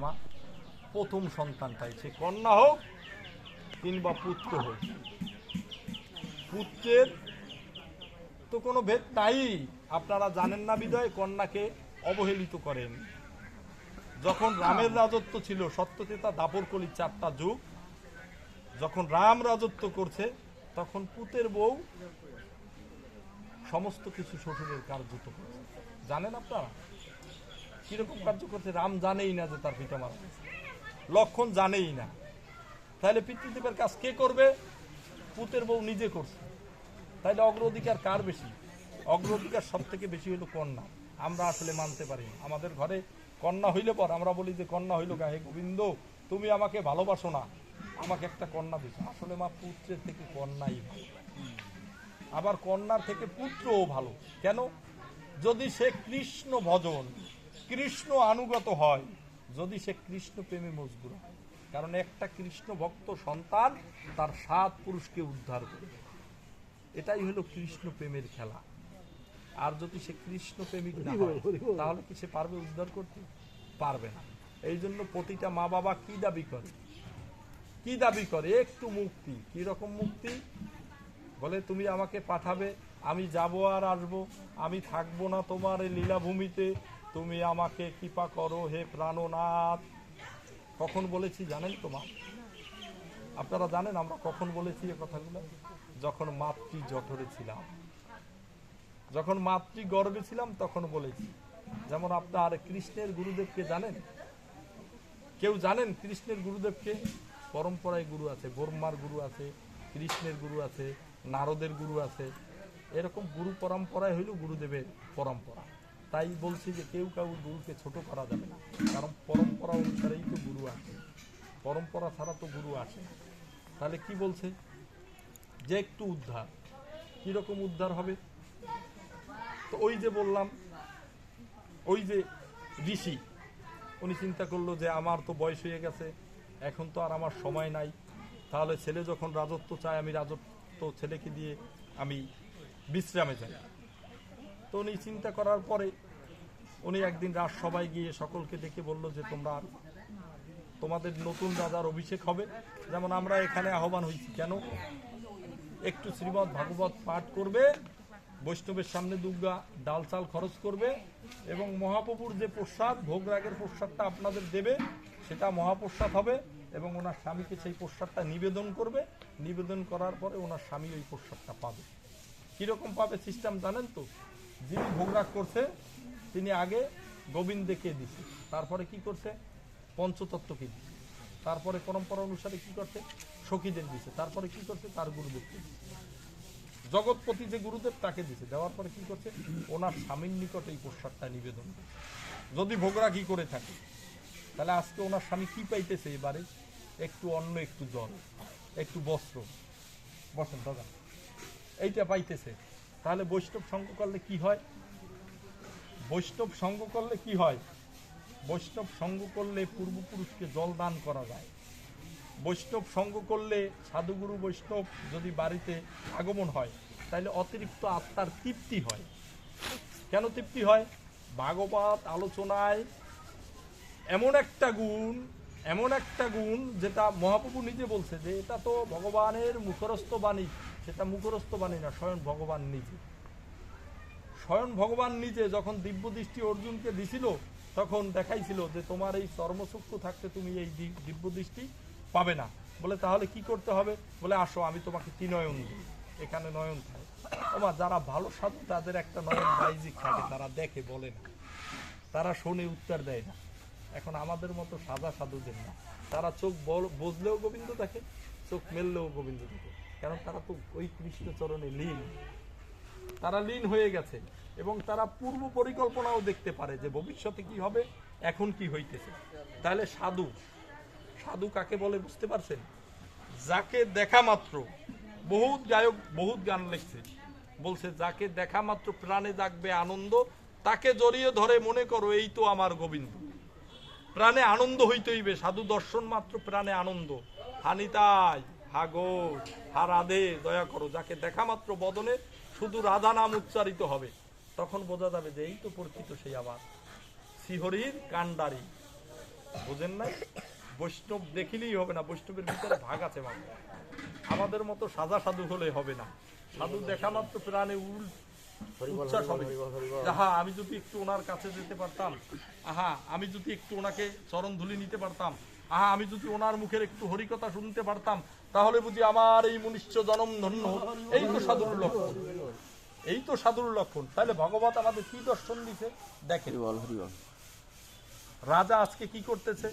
মা প্রথম সন্তানটাই, সে কন্যা হোক কিংবা পুত্র হোক, পুত্রের তো কোনো ভেদ নাই। আপনারা জানেন না বিধায় কন্যাকে অবহেলিত করেন। যখন রামের রাজত্ব ছিল, সত্যতেতা দাপর কলি 4টা যুগ, যখন রাম রাজত্ব করছে তখন পুতের বউ সমস্ত কিছু শ্বশুরের কার্যত করছে। জানেন আপনারা কিরকম কার্য করছে? রাম জানেই না যে তার পিতা মারা গেছে, লক্ষণ জানেই না। তাহলে পিতৃদেবের কাজ কে করবে? পুতের বউ নিজে করছে। তাহলে অগ্রাধিকার কার বেশি? অগ্রাধিকার সব থেকে বেশি হলো কন্যা। আমরা আসলে মানতে পারি না। আমাদের ঘরে কন্যা হইলে পর আমরা বলি যে কন্যা হইল হে গোবিন্দ, তুমি আমাকে ভালোবাসো না, আমাকে একটা কন্যা দিছো। আসলে মা পুত্রের থেকে কন্যাই ভালো, আবার কন্যার থেকে পুত্রও ভালো। কেন? যদি সে কৃষ্ণ ভজন, কৃষ্ণ আনুগত হয়, যদি সে কৃষ্ণ প্রেমে মজগুর হয়। কারণ একটা কৃষ্ণ ভক্ত সন্তান তার 7 পুরুষকে উদ্ধার করে। এটাই হলো কৃষ্ণ প্রেমের খেলা। আর যদি সে কৃষ্ণ প্রেমিক না হয় তাহলে কি সে পারবে উদ্ধার করতে? পারবে না। এই জন্য প্রতিটা মা বাবা কি দাবি করে? কি দাবি করে? একটু মুক্তি। কি রকম মুক্তি? বলে তুমি আমাকে পাঠাবে, আমি যাব আর আসবো, আমি থাকবো না তোমার এই লীলাভূমিতে, তুমি আমাকে কৃপা করো হে প্রাণনাথ। কখন বলেছি জানেন তো মা? আপনারা জানেন আমরা কখন বলেছি এ কথাগুলো? যখন মাতৃ জঠরে ছিলাম, যখন মাতৃ গর্ভে ছিলাম তখন বলেছি। যেমন আপনার কৃষ্ণের গুরুদেবকে জানেন? কেউ জানেন কৃষ্ণের গুরুদেবকে? পরম্পরায় গুরু আছে, ব্রহ্মার গুরু আছে, কৃষ্ণের গুরু আছে, নারদের গুরু আছে। এরকম গুরু পরম্পরায় হইল গুরুদেবের পরম্পরা। তাই বলছি যে কেউ গুরুকে ছোট করা যাবে না, কারণ পরম্পরা অনুসারেই তো গুরু আসে, পরম্পরা ছাড়া তো গুরু আসে না। তাহলে কি বলছে? যে একটু উদ্ধার। কিরকম উদ্ধার হবে? তো ওই যে বললাম, ওই যে ঋষি, উনি চিন্তা করলো যে আমার তো বয়স হয়ে গেছে, এখন তো আর আমার সময় নাই, তাহলে ছেলে যখন রাজত্ব চায়, আমি রাজত্ব ছেলেকে দিয়ে আমি বিশ্রামে যাই। তো উনি চিন্তা করার পরে উনি একদিন রাজসভায় গিয়ে সকলকে ডেকে বলল যে তোমরা, তোমাদের নতুন রাজার অভিষেক হবে। যেমন আমরা এখানে আহ্বান হয়েছি, কেন? একটু শ্রীমদ্ ভাগবত পাঠ করবে, বৈষ্ণবের সামনে দুর্গা ডাল চাল খরচ করবে, এবং মহাপ্রভুর যে প্রসাদ, ভোগরাগের প্রসাদটা আপনাদের দেবে, সেটা মহাপ্রসাদ হবে, এবং ওনার স্বামীকে সেই প্রসাদটা নিবেদন করবে। নিবেদন করার পরে ওনার স্বামী ওই প্রসাদটা পাবে। কীরকম পাবে সিস্টেম জানেন তো? যিনি ভোগরাগ করছে তিনি আগে গোবিন্দকে দিছে, তারপরে কি করছে? পঞ্চতত্ত্বকে দিছে, তারপরে পরম্পরা অনুসারে কি করছে? সখীদের দিছে, তারপরে কি করছে? তার গুরুদেবকে দিছে, জগৎপতি যে গুরুদেব তাকে দিছে। দেওয়ার পরে কি করছে? ওনার স্বামীর নিকট এই প্রসাদটা নিবেদন করছে। যদি ভোগরাগই করে থাকে, তাহলে আজকে ওনার স্বামী কি পাইতেছে এবারে? একটু অন্ন, একটু জল, একটু বস্ত্র, বসেন দাদা, এইটা পাইতেছে। তাহলে বৈষ্ণব সঙ্গ করলে কি হয়? বৈষ্ণব সঙ্গ করলে কি হয়? বৈষ্ণব সঙ্গ করলে পূর্বপুরুষকে জল দান করা যায়। বৈষ্ণব সঙ্গ করলে, সাধুগুরু বৈষ্ণব যদি বাড়িতে আগমন হয়, তাহলে অতিরিক্ত আত্মার তৃপ্তি হয়। কেন তৃপ্তি হয়? ভাগবত আলোচনায় এমন একটা গুণ, এমন একটা গুণ যেটা মহাপ্রভু নিজে বলছে যে এটা তো ভগবানের মুখরস্থ বাণী। সেটা মুখরস্থ বাণী না, স্বয়ং ভগবান নিজে। স্বয়ং ভগবান নিজে যখন দিব্য দৃষ্টি অর্জুনকে দিছিল, তখন দেখাইছিল যে তোমার এই চর্মচক্ষু থাকতে তুমি এই দিব্য দৃষ্টি পাবে না। বলে তাহলে কি করতে হবে? বলে আসো আমি তোমাকে ত্রিনয়ন দিই, এখানে নয়ন থাকে। তোমার যারা ভালো সাধু তাদের একটা নয়ন বাইজিক থাকে, তারা দেখে, বলে না, তারা শোনে, উত্তর দেয় না। এখন আমাদের মতো সাদা সাধুদের না, তারা চোখ বজলেও গোবিন্দ দেখে, চোখ মেললেও গোবিন্দ দেখে, কারণ তারা তো ওই কৃষ্ণ চরণে লীন, তারা লীন হয়ে গেছে, এবং তারা পূর্ব পরিকল্পনাও দেখতে পারে যে ভবিষ্যতে কি হবে, এখন কি হইতেছে। তাহলে সাধু, সাধু কাকে বলে বুঝতে পারছেন? যাকে দেখা মাত্র, বহুত গায়ক বহুত গান লিখছে, বলছে যাকে দেখা মাত্র প্রাণে জাগবে আনন্দ, তাকে জড়িয়ে ধরে মনে করো এই তো আমার গোবিন্দ। প্রাণে আনন্দ হইতে হইবে, সাধু দর্শন মাত্র প্রাণে আনন্দ। হানিতাই, হা গো, হা রাধে, দয়া করো। যাকে দেখা মাত্র বদনে শুধু রাধা নাম উচ্চারিত হবে, তখন বোঝা যাবে যে এই তো পরিচিত সেই আবার শ্রীহরির কান্ডারি। বুঝেন নাই? বৈষ্ণব দেখিলেই হবে না, বৈষ্ণবের ভিতরে ভাগ আছে মানুষ। আমাদের মতো সাজা সাধু হলে হবে না। সাধু দেখা মাত্র প্রাণে উচ্ছ্বাস হবে। আহা, আমি যদি একটু ওনার কাছে যেতে পারতাম, আহা আমি যদি একটু ওনাকে চরণ ধুলি নিতে পারতাম, আহা আমি যদি ওনার মুখের একটু হরিকথা শুনতে পারতাম, তাহলে বুঝি আমার এই মনুষ্য জনম ধন্য। এই তো সাধুর লক্ষণ, এই তো সাধুর লক্ষণ। তাহলে ভগবত আমাদের কি দর্শন দিছে দেখেন। রাজা আজকে কি করতেছে?